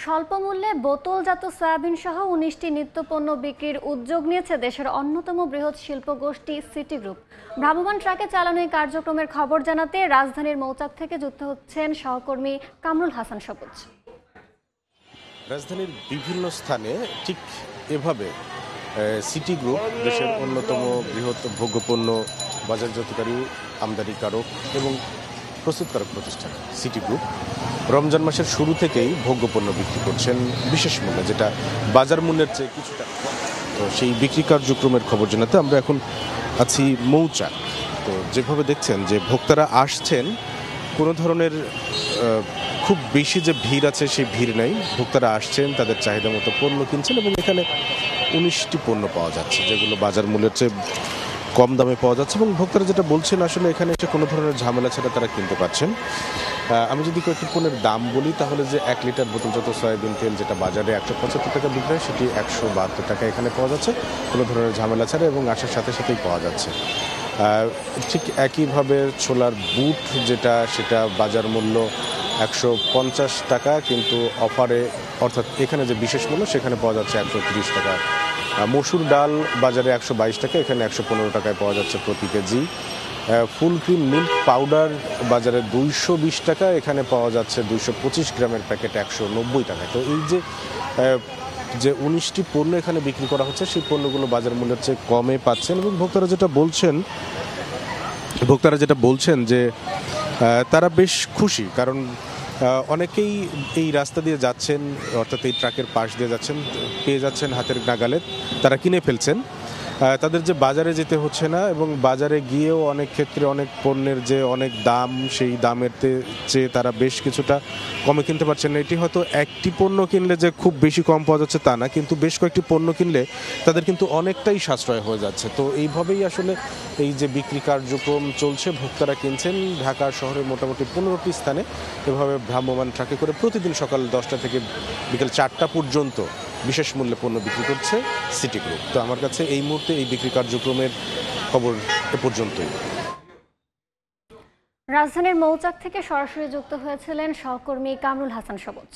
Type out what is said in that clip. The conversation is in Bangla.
স্বল্প মূল্যে বোতলজাত সয়াবিন সহ ১৯টি নিত্যপণ্য বিক্রির উদ্যোগ নিয়েছে দেশের অন্যতম বৃহৎ শিল্পগোষ্ঠী সিটি গ্রুপ। ভ্রাম্যমাণ ট্রাকে চালানো এই কার্যক্রমের খবর জানাতে রাজধানীর মৌচাক থেকে যুক্ত হচ্ছেন সহকর্মী কামরুল হাসান সবুজ। রাজধানীর বিভিন্ন স্থানে ঠিক এভাবে সিটি গ্রুপ দেশের অন্যতম বৃহৎ ভোগ্যপণ্য বাজারজাতকারী, আমদানিকারক এবং প্রস্তুতকারক প্রতিষ্ঠান সিটি গ্রুপ রমজান মাসের শুরু থেকেই ভোগ্যপণ্য বিক্রি করছেন বিশেষ মূল্যে, যেটা বাজার মূল্যের চেয়ে কিছুটা। তো সেই বিক্রি কার্যক্রমের খবর জানাতে আমরা এখন আছি মৌচাক। তো যেভাবে দেখছেন যে ভোক্তারা আসছেন, কোনো ধরনের খুব বেশি যে ভিড় আছে সেই ভিড় নেই। ভোক্তারা আসছেন, তাদের চাহিদা মতো পণ্য কিনছেন এবং এখানে ১৯টি পণ্য পাওয়া যাচ্ছে যেগুলো বাজার মূল্যের চেয়ে কম দামে পাওয়া যাচ্ছে এবং ভোক্তারা যেটা বলছেন আসলে এখানে এসে কোনো ধরনের ঝামেলা ছাড়া তারা কিনতে পারছেন। আমি যদি কয়েকটি পণ্যের দাম বলি তাহলে যে ১ লিটার বোতলজাত সয়াবিন তেল যেটা বাজারে ১৭৫ টাকা বিক্রি হয় সেটি ১৭২ টাকা এখানে পাওয়া যাচ্ছে কোনো ধরনের ঝামেলা ছাড়া এবং আসার সাথে সাথেই পাওয়া যাচ্ছে। ঠিক একইভাবে ছোলার বুট সেটা বাজার মূল্য ১৫০ টাকা, কিন্তু অফারে অর্থাৎ এখানে যে বিশেষ মূল্য সেখানে পাওয়া যাচ্ছে ১৩০ টাকা। মসুর ডাল বাজারে ১২২ টাকা, এখানে ১১৫ টাকায় পাওয়া যাচ্ছে প্রতি KG. Full cream milk powder বাজারে ২২০ টাকা, এখানে পাওয়া যাচ্ছে ২২৫ গ্রামের প্যাকেট ১৯০ টাকায়। তো এই যে ১৯টি পণ্য এখানে বিক্রি করা হচ্ছে সেই পণ্যগুলো বাজার মূল্যের চেয়ে কমে পাচ্ছেন এবং ভোক্তারা যেটা বলছেন যে তারা বেশ খুশি, কারণ অনেকেই এই রাস্তা দিয়ে যাচ্ছেন, অর্থাৎ এই ট্রাকের পাশ দিয়ে যাচ্ছেন, পেয়ে যাচ্ছেন হাতের নাগালে, তারা কিনে ফেলছেন। তাদের যে বাজারে যেতে হচ্ছে না এবং বাজারে গিয়েও অনেক ক্ষেত্রে অনেক পণ্যের যে অনেক দাম, সেই দামের চেয়ে তারা বেশ কিছুটা কমে কিনতে পারছেন না। এটি হয়তো একটি পণ্য কিনলে যে খুব বেশি কম পাওয়া যাচ্ছে তা না, কিন্তু বেশ কয়েকটি পণ্য কিনলে তাদের কিন্তু অনেকটাই সাশ্রয় হয়ে যাচ্ছে। তো এইভাবেই আসলে এই যে বিক্রি কার্যক্রম চলছে, ভোক্তারা কিনছেন। ঢাকা শহরের মোটামুটি ১৫টি স্থানে এভাবে ভ্রাম্যমাণ ট্রাকে করে প্রতিদিন সকাল ১০টা থেকে বিকেল ৪টা পর্যন্ত বিশেষ মূল্যে পণ্য বিক্রি করছে সিটি গ্রুপ। তো আমার কাছে এই মুহূর্তে এই বিক্রি কার্যক্রমের খবর এ পর্যন্তই। রাজধানীর মৌচাক থেকে সরাসরি যুক্ত হয়েছিলেন সহকর্মী কামরুল হাসান সবুজ।